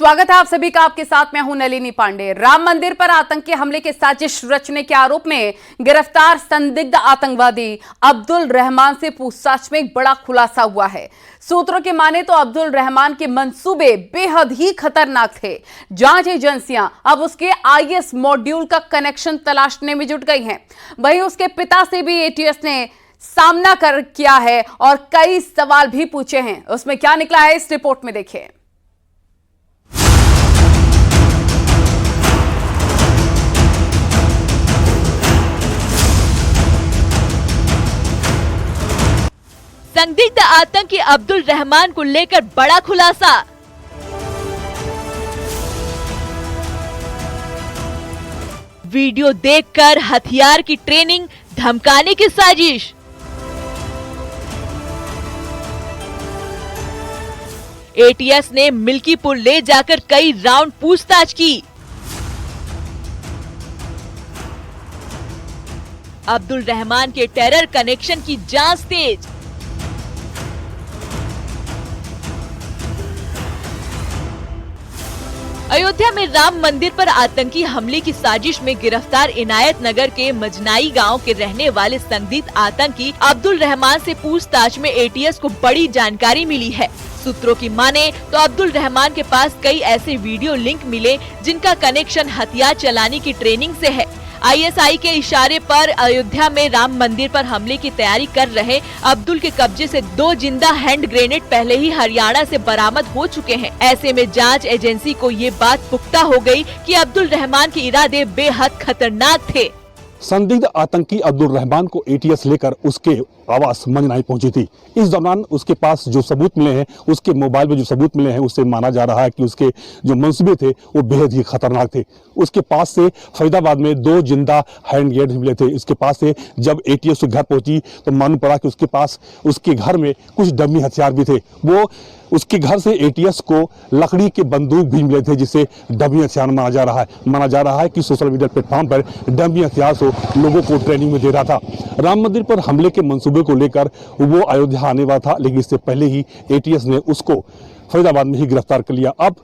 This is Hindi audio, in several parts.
स्वागत है आप सभी का। आपके साथ मैं हूं नलिनी पांडे। राम मंदिर पर आतंकी हमले की साजिश रचने के आरोप में गिरफ्तार संदिग्ध आतंकवादी अब्दुल रहमान से पूछताछ में एक बड़ा खुलासा हुआ है। सूत्रों के माने तो अब्दुल रहमान के मंसूबे बेहद ही खतरनाक थे। जांच एजेंसियां अब उसके आईएस मॉड्यूल का कनेक्शन तलाशने में जुट गई हैं। वहीं उसके पिता से भी एटीएस ने सामना किया है और कई सवाल भी पूछे हैं। उसमें क्या निकला है, इस रिपोर्ट में देखिए। संदिग्ध आतंकी अब्दुल रहमान को लेकर बड़ा खुलासा। वीडियो देखकर हथियार की ट्रेनिंग, धमकाने की साजिश। एटीएस ने मिल्कीपुर ले जाकर कई राउंड पूछताछ की। अब्दुल रहमान के टेरर कनेक्शन की जांच तेज। अयोध्या में राम मंदिर पर आतंकी हमले की साजिश में गिरफ्तार इनायत नगर के मजनाई गांव के रहने वाले संदिग्ध आतंकी अब्दुल रहमान से पूछताछ में एटीएस को बड़ी जानकारी मिली है। सूत्रों की माने तो अब्दुल रहमान के पास कई ऐसे वीडियो लिंक मिले जिनका कनेक्शन हथियार चलाने की ट्रेनिंग से है। आईएसआई के इशारे पर अयोध्या में राम मंदिर पर हमले की तैयारी कर रहे अब्दुल के कब्जे से 2 जिंदा हैंड ग्रेनेड पहले ही हरियाणा से बरामद हो चुके हैं। ऐसे में जांच एजेंसी को ये बात पुख्ता हो गई कि अब्दुल रहमान के इरादे बेहद खतरनाक थे। संदिग्ध आतंकी अब्दुल रहमान को एटीएस लेकर उसके आवास मंजनाई पहुंची थी। इस दौरान उसके पास जो सबूत मिले हैं, उसके मोबाइल में जो सबूत मिले हैं, उससे माना जा रहा है कि उसके जो मंसूबे थे वो बेहद ही खतरनाक थे। उसके पास से फरीदाबाद में 2 जिंदा हैंड ग्रेनेड मिले थे। इसके पास से जब एटीएस के घर पहुंची तो मालूम पड़ा कि उसके पास उसके घर में कुछ डमी हथियार भी थे। वो उसके घर से एटीएस को लकड़ी के बंदूक भी मिले थे, जिसे डमी हथियार माना जा रहा है कि सोशल मीडिया प्लेटफॉर्म पर डमी हथियार से लोगों को ट्रेनिंग में दे रहा था। राम मंदिर पर हमले के मंसूबे को लेकर वो अयोध्या आने वाला था, लेकिन इससे पहले ही एटीएस ने उसको फरीदाबाद में ही गिरफ्तार कर लिया। अब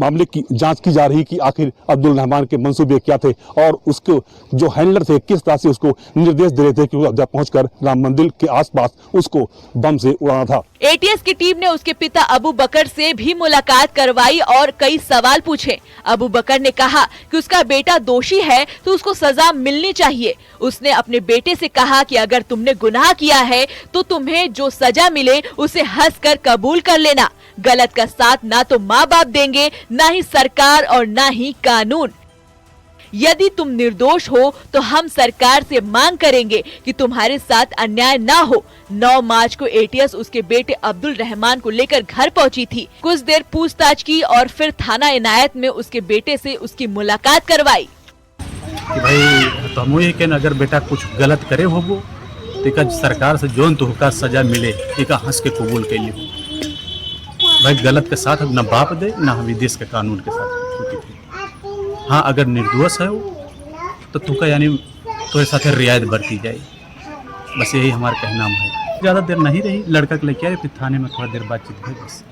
मामले की जांच की जा रही कि आखिर अब्दुल रहमान के मंसूबे क्या थे और उसके जो हैंडलर थे किस तरह से उसको निर्देश दे रहे थे कि वो अयोध्या पहुंचकर राम मंदिर के आसपास उसको बम से उड़ाना था। एटीएस की टीम ने उसके पिता अबू बकर से भी मुलाकात करवाई और कई सवाल पूछे। अबू बकर ने कहा कि उसका बेटा दोषी है तो उसको सजा मिलनी चाहिए। उसने अपने बेटे से कहा कि अगर तुमने गुनाह किया है तो तुम्हें जो सजा मिले उसे हंसकर कबूल कर लेना। गलत का साथ ना तो माँ बाप देंगे, ना ही सरकार और ना ही कानून। यदि तुम निर्दोष हो तो हम सरकार से मांग करेंगे कि तुम्हारे साथ अन्याय ना हो। 9 मार्च को एटीएस उसके बेटे अब्दुल रहमान को लेकर घर पहुंची थी। कुछ देर पूछताछ की और फिर थाना इनायत में उसके बेटे से उसकी मुलाकात करवाई। कि भाई तो हम के अगर बेटा कुछ गलत करे हो वो तो सरकार से जोन तो होकर सजा मिले, एक हंस के कबूल के लिए भाई गलत के साथ न बाप दे न हम देश के कानून के साथ। हाँ, अगर निर्दोष है वो तो तुका यानी तुम्हारे साथ रियायत बरती जाए, बस यही हमारा कहना है। ज़्यादा देर नहीं रही, लड़का के लेके आए, फिर थाने में थोड़ा देर बातचीत हुई बस।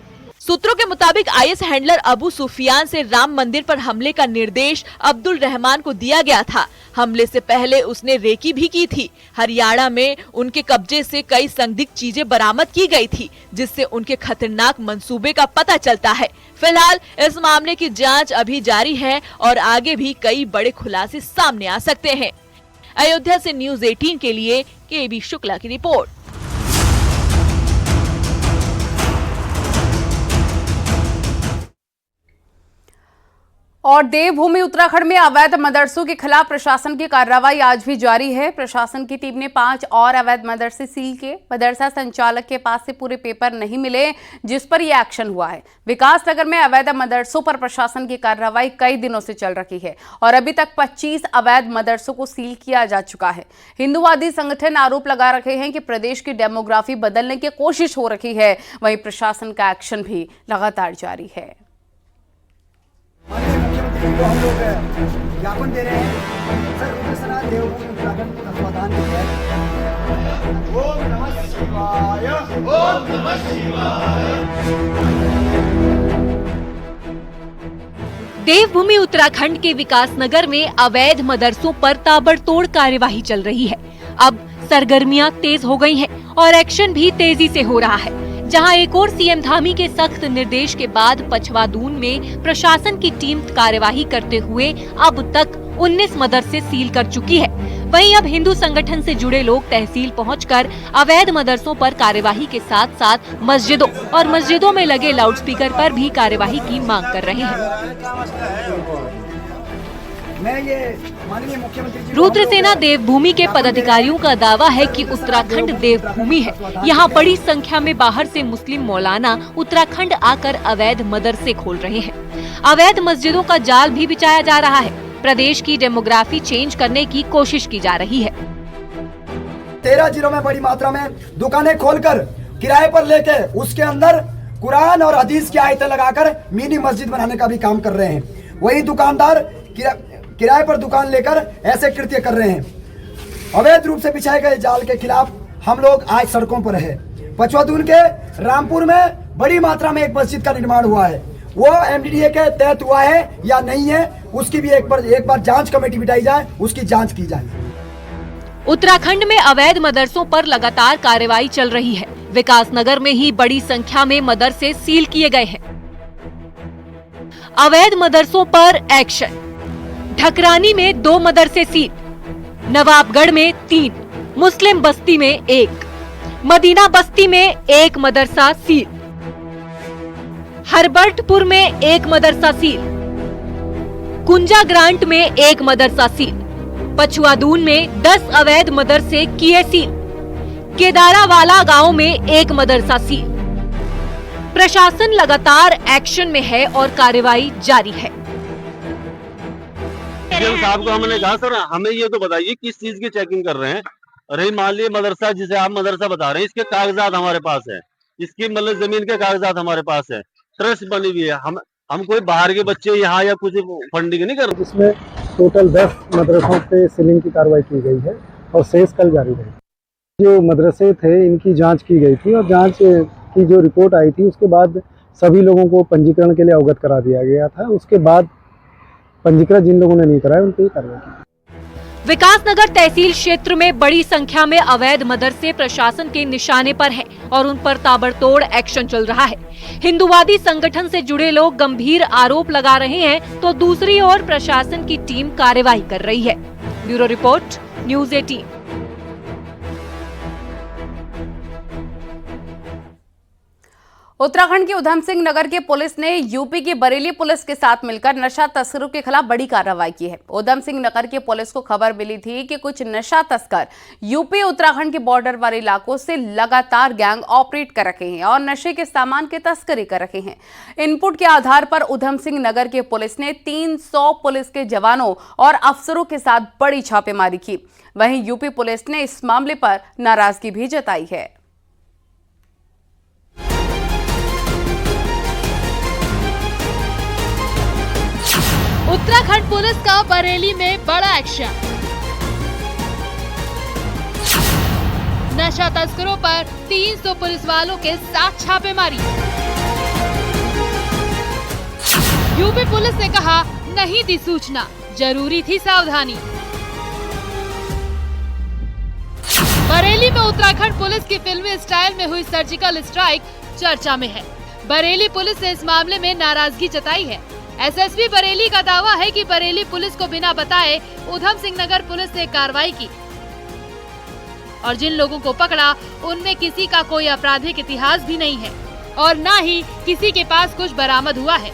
सूत्रों के मुताबिक आईएस हैंडलर अबू सुफियान से राम मंदिर पर हमले का निर्देश अब्दुल रहमान को दिया गया था। हमले से पहले उसने रेकी भी की थी। हरियाणा में उनके कब्जे से कई संदिग्ध चीजें बरामद की गई थी, जिससे उनके खतरनाक मंसूबे का पता चलता है। फिलहाल इस मामले की जांच अभी जारी है और आगे भी कई बड़े खुलासे सामने आ सकते हैं। अयोध्या से न्यूज़ 18 के लिए केबी शुक्ला की रिपोर्ट। और देवभूमि उत्तराखंड में अवैध मदरसों के खिलाफ प्रशासन की कार्रवाई आज भी जारी है। प्रशासन की टीम ने 5 और अवैध मदरसे सील किए। मदरसा संचालक के पास से पूरे पेपर नहीं मिले, जिस पर यह एक्शन हुआ है। विकासनगर में अवैध मदरसों पर प्रशासन की कार्रवाई कई दिनों से चल रही है और अभी तक 25 अवैध मदरसों को सील किया जा चुका है। हिंदूवादी संगठन आरोप लगा रहे हैं कि प्रदेश की डेमोग्राफी बदलने की कोशिश हो रही है। वहीं प्रशासन का एक्शन भी लगातार जारी है। तो हम लोग ज्ञापन दे रहे हैं सर, रुद्रसनाथ देवभूमि उत्तराखंड को तत्वाधान किया है। ओम नमः शिवाय, ओम नमः शिवाय। देवभूमि उत्तराखंड के विकास नगर में अवैध मदरसों पर ताबड़तोड़ कार्यवाही चल रही है। अब सरगर्मियां तेज हो गई हैं और एक्शन भी तेजी से हो रहा है। जहां एक और सीएम धामी के सख्त निर्देश के बाद पछवादून में प्रशासन की टीम कार्यवाही करते हुए अब तक 19 मदरसे सील कर चुकी है। वहीं अब हिंदू संगठन से जुड़े लोग तहसील पहुंचकर अवैध मदरसों पर कार्यवाही के साथ साथ मस्जिदों और मस्जिदों में लगे लाउडस्पीकर पर भी कार्यवाही की मांग कर रहे हैं। मैं ये माननीय मुख्यमंत्री जी रुद्रसेना देवभूमि के पदाधिकारियों का दावा है कि उत्तराखंड देवभूमि है। यहाँ बड़ी संख्या में बाहर से मुस्लिम मौलाना उत्तराखंड आकर अवैध मदरसे खोल रहे हैं। अवैध मस्जिदों का जाल भी बिछाया जा रहा है। प्रदेश की डेमोग्राफी चेंज करने की कोशिश की जा रही है। 13 जिलों में बड़ी मात्रा में दुकानें खोलकर किराए पर लेके उसके अंदर कुरान और हदीस की आयतें लगाकर मिनी मस्जिद बनाने का भी काम कर रहे हैं। वही दुकानदार किराए पर दुकान लेकर ऐसे कृत्य कर रहे हैं। अवैध रूप से बिछाए गए जाल के खिलाफ हम लोग आज सड़कों पर है। पछवादून के रामपुर में बड़ी मात्रा में एक मस्जिद का निर्माण हुआ है। वो एमडीडीए के तहत हुआ है या नहीं है, उसकी भी एक बार जांच कमेटी बिठाई जाए, उसकी जांच की जाए। उत्तराखंड में अवैध मदरसों पर लगातार कार्रवाई चल रही है। विकास नगर में ही बड़ी संख्या में मदरसे सील किए गए हैं। अवैध मदरसों पर एक्शन। ढकरानी में 2 मदरसे सील, नवाबगढ़ में 3, मुस्लिम बस्ती में 1, मदीना बस्ती में 1 मदरसा सील, हरबर्टपुर में 1 मदरसा सील, कुंजा ग्रांट में 1 मदरसा सील, पछुआदून में 10 अवैध मदरसे किए सील, केदारावाला गांव में 1 मदरसा सील। प्रशासन लगातार एक्शन में है और कार्रवाई जारी है। सीएम साहब को हमने कहा सर हमें ये तो बताइए किस चीज की चेकिंग कर रहे हैं। अरे मान लीजिए मदरसा जिसे आप मदरसा बता रहे हैं, इसके कागजात हमारे पास है, इसकी मतलब जमीन के कागजात हमारे पास है, ट्रस्ट बनी हुई है। हम कोई बाहर के बच्चे यहाँ या कुछ फंडिंग नहीं कर रहे। इसमें टोटल 10 मदरसों पे सीलिंग की कार्रवाई की गई है और शेष कल जारी रहेगी। जो मदरसे थे इनकी जांच की गई थी और जांच की जो रिपोर्ट आई थी उसके बाद सभी लोगों को पंजीकरण के लिए अवगत करा दिया गया था। उसके बाद पंजीकरण जिन लोगों ने नहीं कराया उन पर कार्रवाई की। विकास नगर तहसील क्षेत्र में बड़ी संख्या में अवैध मदरसे प्रशासन के निशाने पर हैं और उन पर ताबड़तोड़ एक्शन चल रहा है। हिंदुवादी संगठन से जुड़े लोग गंभीर आरोप लगा रहे हैं तो दूसरी ओर प्रशासन की टीम कार्यवाही कर रही है। Bureau report, news 18। उत्तराखंड के उधम सिंह नगर के पुलिस ने यूपी की बरेली पुलिस के साथ मिलकर नशा तस्करों के खिलाफ बड़ी कार्रवाई की है। उधम सिंह नगर के पुलिस को खबर मिली थी कि कुछ नशा तस्कर यूपी उत्तराखंड के बॉर्डर वाले इलाकों से लगातार गैंग ऑपरेट कर रहे हैं और नशे के सामान की तस्करी कर रहे हैं। इनपुट के आधार पर उधम सिंह नगर के पुलिस ने 300 पुलिस के जवानों और अफसरों के साथ बड़ी छापेमारी की। वहीं यूपी पुलिस ने इस मामले पर नाराजगी भी जताई है। उत्तराखंड पुलिस का बरेली में बड़ा एक्शन। नशा तस्करों पर 300 पुलिस वालों के साथ छापेमारी। यूपी पुलिस ने कहा नहीं दी सूचना, जरूरी थी सावधानी। बरेली में उत्तराखंड पुलिस की फिल्मी स्टाइल में हुई सर्जिकल स्ट्राइक चर्चा में है। बरेली पुलिस ने इस मामले में नाराजगी जताई है। एसएसपी बरेली का दावा है कि बरेली पुलिस को बिना बताए उधम सिंह नगर पुलिस ने कार्रवाई की और जिन लोगों को पकड़ा उनमें किसी का कोई आपराधिक इतिहास भी नहीं है और न ही किसी के पास कुछ बरामद हुआ है।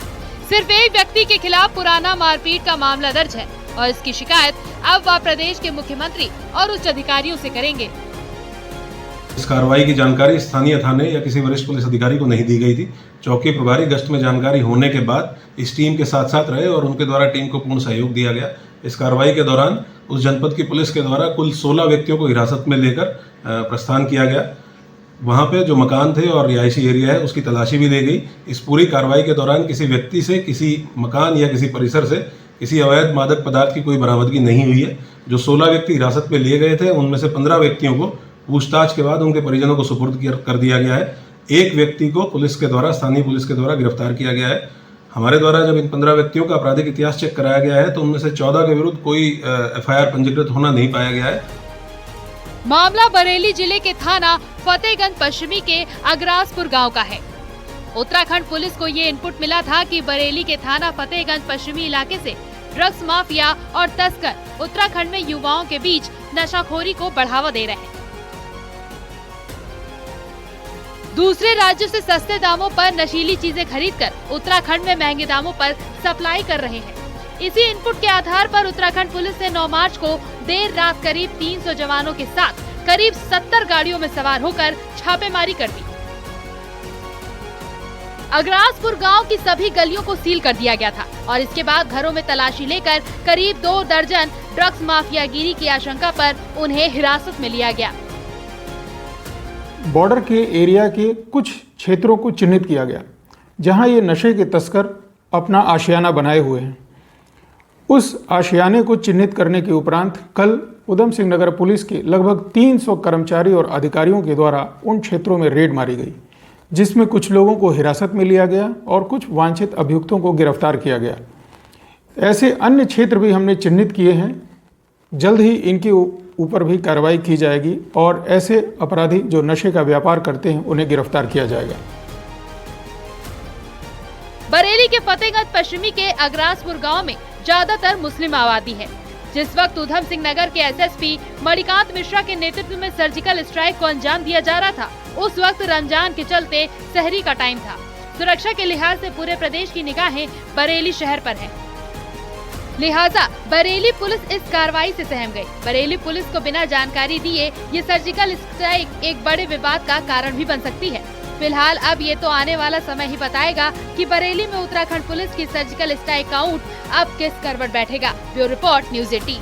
सिर्फ एक व्यक्ति के खिलाफ पुराना मारपीट का मामला दर्ज है और इसकी शिकायत अब वह प्रदेश के मुख्यमंत्री और उच्च अधिकारियों से करेंगे। इस कार्रवाई की जानकारी स्थानीय थाने या किसी वरिष्ठ पुलिस अधिकारी को नहीं दी गई थी। चौकी प्रभारी गश्त में जानकारी होने के बाद इस टीम के साथ साथ रहे और उनके द्वारा टीम को पूर्ण सहयोग दिया गया। इस कार्रवाई के दौरान उस जनपद की पुलिस के द्वारा कुल 16 व्यक्तियों को हिरासत में लेकर प्रस्थान किया गया। वहाँ पे जो मकान थे और रिहायशी एरिया है उसकी तलाशी भी दी गई। इस पूरी कार्रवाई के दौरान किसी व्यक्ति से, किसी मकान या किसी परिसर से किसी अवैध मादक पदार्थ की कोई बरामदगी नहीं हुई है। जो 16 व्यक्ति हिरासत में लिए गए थे उनमें से 15 व्यक्तियों को पूछताछ के बाद उनके परिजनों को सुपुर्द कर दिया गया है। एक व्यक्ति को पुलिस के द्वारा, स्थानीय पुलिस के द्वारा गिरफ्तार किया गया है। हमारे द्वारा जब इन 15 व्यक्तियों का आपराधिक इतिहास चेक कराया गया है तो उनमें से 14 के विरुद्ध कोई FIR पंजीकृत होना नहीं पाया गया है। मामला बरेली जिले के थाना फतेहगंज पश्चिमी के अगरासपुर गांव का है। उत्तराखंड पुलिस को ये इनपुट मिला था कि बरेली के थाना फतेहगंज पश्चिमी इलाके से ड्रग्स माफिया और तस्कर उत्तराखंड में युवाओं के बीच नशाखोरी को बढ़ावा दे रहे हैं। दूसरे राज्यों से सस्ते दामों पर नशीली चीजें खरीदकर उत्तराखंड में महंगे दामों पर सप्लाई कर रहे हैं। इसी इनपुट के आधार पर उत्तराखंड पुलिस ने 9 मार्च को देर रात करीब 300 जवानों के साथ करीब 70 गाड़ियों में सवार होकर छापेमारी कर दी। अगरासपुर गांव की सभी गलियों को सील कर दिया गया था और इसके बाद घरों में तलाशी लेकर करीब 2 दर्जन ड्रग्स माफियागिरी की आशंका पर उन्हें हिरासत में लिया गया। बॉर्डर के एरिया के कुछ क्षेत्रों को चिन्हित किया गया जहां ये नशे के तस्कर अपना आशियाना बनाए हुए हैं। उस आशियाने को चिन्हित करने के उपरांत कल उधम सिंह नगर पुलिस के लगभग 300 कर्मचारी और अधिकारियों के द्वारा उन क्षेत्रों में रेड मारी गई, जिसमें कुछ लोगों को हिरासत में लिया गया और कुछ वांछित अभियुक्तों को गिरफ्तार किया गया। ऐसे अन्य क्षेत्र भी हमने चिन्हित किए हैं। जल्द ही इनके ऊपर भी कार्रवाई की जाएगी और ऐसे अपराधी जो नशे का व्यापार करते हैं उन्हें गिरफ्तार किया जाएगा। बरेली के फतेहगंज पश्चिमी के अगरासपुर गांव में ज्यादातर मुस्लिम आबादी है। जिस वक्त उधम सिंह नगर के SSP मणिकांत मिश्रा के नेतृत्व में सर्जिकल स्ट्राइक को अंजाम दिया जा रहा था, उस वक्त रमजान के चलते सहरी का टाइम था। सुरक्षा के लिहाज से पूरे प्रदेश की निगाहें बरेली शहर पर है, लिहाजा बरेली पुलिस इस कार्रवाई से सहम गई। बरेली पुलिस को बिना जानकारी दिए ये सर्जिकल स्ट्राइक एक बड़े विवाद का कारण भी बन सकती है। फिलहाल अब ये तो आने वाला समय ही बताएगा कि बरेली में उत्तराखंड पुलिस की सर्जिकल स्ट्राइक का ऊंट अब किस करवट बैठेगा। Bureau report, news 18।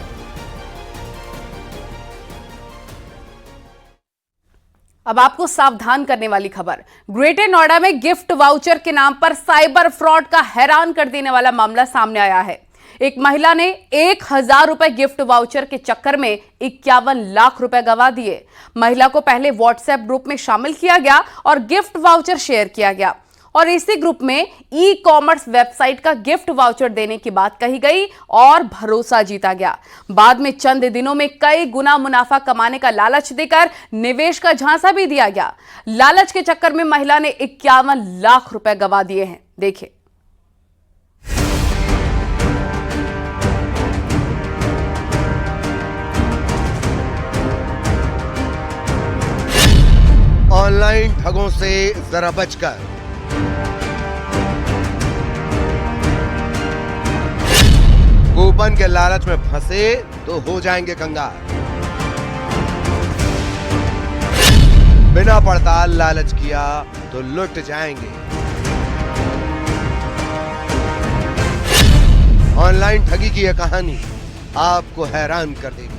अब आपको सावधान करने वाली खबर। ग्रेटर नोएडा में गिफ्ट वाउचर के नाम पर साइबर फ्रॉड का हैरान कर देने वाला मामला सामने आया है। एक महिला ने 1000 रुपए गिफ्ट वाउचर के चक्कर में 51 लाख रुपए गंवा दिए। महिला को पहले व्हाट्सएप ग्रुप में शामिल किया गया और गिफ्ट वाउचर शेयर किया गया और इसी ग्रुप में ई-कॉमर्स वेबसाइट का गिफ्ट वाउचर देने की बात कही गई और भरोसा जीता गया। बाद में चंद दिनों में कई गुना मुनाफा कमाने का लालच देकर निवेश का झांसा भी दिया गया। लालच के चक्कर में महिला ने 51 लाख रुपए गंवा दिए हैं। देखिए। ऑनलाइन ठगों से जरा बचकर। कूपन के लालच में फंसे तो हो जाएंगे कंगाल। बिना पड़ताल लालच किया तो लुट जाएंगे। ऑनलाइन ठगी की यह कहानी आपको हैरान कर देगी।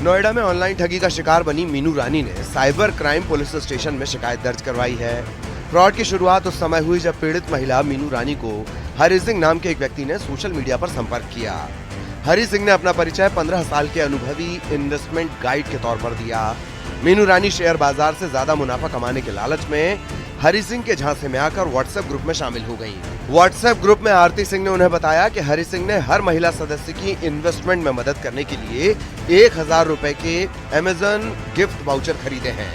नोएडा में ऑनलाइन ठगी का शिकार बनी मीनू रानी ने साइबर क्राइम पुलिस स्टेशन में शिकायत दर्ज करवाई है। फ्रॉड की शुरुआत उस समय हुई जब पीड़ित महिला मीनू रानी को हरि सिंह नाम के एक व्यक्ति ने सोशल मीडिया पर संपर्क किया। हरि सिंह ने अपना परिचय 15 साल के अनुभवी इन्वेस्टमेंट गाइड के तौर पर दिया। मीनू रानी शेयर बाजार से ज्यादा मुनाफा कमाने के लालच में हरि सिंह के झांसे में आकर व्हाट्सएप ग्रुप में शामिल हो गयी। व्हाट्सएप ग्रुप में आरती सिंह ने उन्हें बताया कि हरि सिंह ने हर महिला सदस्य की इन्वेस्टमेंट में मदद करने के लिए 1000 रुपए के अमेजन गिफ्ट वाउचर खरीदे हैं।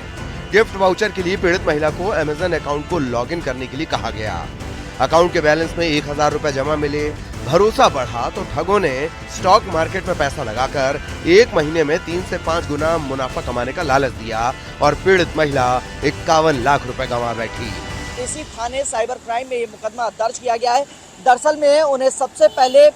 गिफ्ट वाउचर के लिए पीड़ित महिला को अमेजन अकाउंट को लॉगिन करने के लिए कहा गया। अकाउंट के बैलेंस में 1000 रुपए जमा मिले। भरोसा बढ़ा तो ठगों ने स्टॉक मार्केट में पैसा लगाकर 1 महीने में 3 से 5 गुना मुनाफा कमाने का लालच दिया और पीड़ित महिला 51 लाख रुपए गंवा बैठी। इसी थाने साइबर क्राइम में ये मुकदमा दर्ज किया गया है। दरअसल में उन्हें सबसे पहले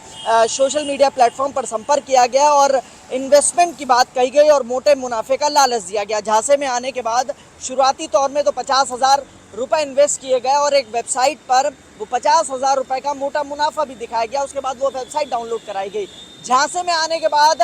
सोशल मीडिया प्लेटफॉर्म पर संपर्क किया गया और इन्वेस्टमेंट की बात कही गई और मोटे मुनाफे का लालच दिया गया। झांसे में आने के बाद शुरुआती तौर में तो 50,000 रुपए इन्वेस्ट किए गए और एक वेबसाइट पर वो 50,000 रुपए का मोटा मुनाफा भी दिखाया गया। उसके बाद वो वेबसाइट डाउनलोड कराई गई। झांसे में आने के बाद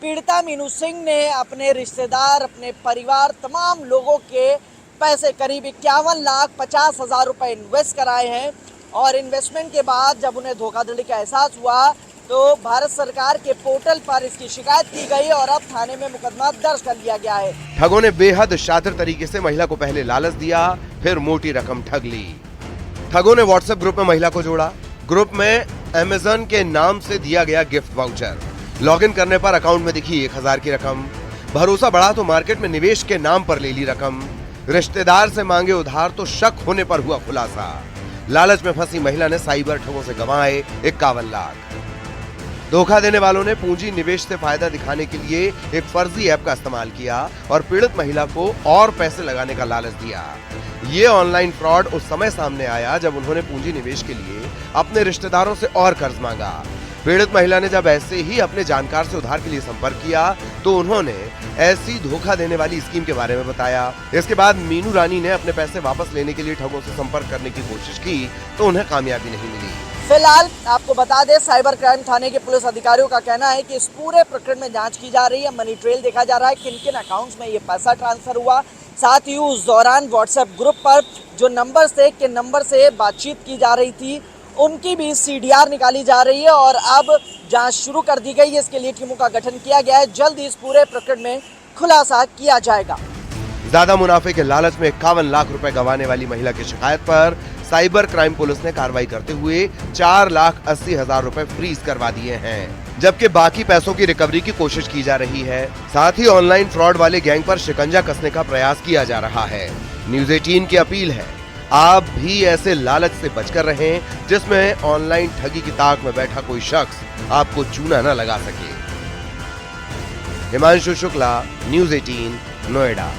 पीड़िता मीनू सिंह ने अपने रिश्तेदार, अपने परिवार, तमाम लोगों के पैसे करीब 51,50,000 रुपए इन्वेस्ट कराए हैं और इन्वेस्टमेंट के बाद जब उन्हें धोखाधड़ी का एहसास हुआ तो भारत सरकार के पोर्टल पर इसकी शिकायत की गई और अब थाने में मुकदमा दर्ज कर लिया गया है। ठगों ने बेहद शातिर तरीके से महिला को पहले लालच दिया, फिर मोटी रकम ठग ली। ठगों ने व्हाट्सएप ग्रुप में महिला को जोड़ा। ग्रुप में अमेज़न के नाम से दिया गया गिफ्ट वाउचर। लॉगिन करने पर अकाउंट में दिखी 1000 की रकम। भरोसा बढ़ा तो मार्केट में निवेश के नाम पर ले ली रकम। रिश्तेदार से मांगे उधार तो शक होने पर हुआ खुलासा। लालच में फंसी महिला ने साइबर ठगों से गंवाए 51 लाख। धोखा देने वालों ने पूंजी निवेश से फायदा दिखाने के लिए एक फर्जी ऐप का इस्तेमाल किया और पीड़ित महिला को और पैसे लगाने का लालच दिया। ये ऑनलाइन फ्रॉड उस समय सामने आया जब उन्होंने पूंजी निवेश के लिए अपने रिश्तेदारों से और कर्ज मांगा। पीड़ित महिला ने जब ऐसे ही अपने जानकार से उधार के लिए संपर्क किया तो उन्होंने ऐसी धोखा देने वाली स्कीम के बारे में बताया। इसके बाद मीनू रानी ने अपने पैसे वापस लेने के लिए ठगों से संपर्क करने की कोशिश की तो उन्हें कामयाबी नहीं मिली। फिलहाल आपको बता दें, साइबर क्राइम थाने के पुलिस अधिकारियों का कहना है कि इस पूरे प्रकरण में जांच की जा रही है। मनी ट्रेल देखा जा रहा है, किन किन अकाउंट्स में ये पैसा ट्रांसफर हुआ। साथ ही उस दौरान व्हाट्सएप ग्रुप पर जो नंबर से किन नंबर से बातचीत की जा रही थी उनकी भी CDR निकाली जा रही है और अब जांच शुरू कर दी गई है। इसके लिए टीमों का गठन किया गया है। जल्द ही इस पूरे प्रकरण में खुलासा किया जाएगा। ज्यादा मुनाफे के लालच में 51 लाख रुपए गंवाने वाली महिला की शिकायत पर साइबर क्राइम पुलिस ने कार्रवाई करते हुए 4,80,000 रुपए फ्रीज करवा दिए हैं, जबकि बाकी पैसों की रिकवरी की कोशिश की जा रही है। साथ ही ऑनलाइन फ्रॉड वाले गैंग पर शिकंजा कसने का प्रयास किया जा रहा है। न्यूज़ 18 की अपील है, आप भी ऐसे लालच से बचकर रहें जिसमें ऑनलाइन ठगी की ताक में बैठा कोई शख्स आपको चूना न लगा सके। हिमांशु शुक्ला, न्यूज़ 18, नोएडा।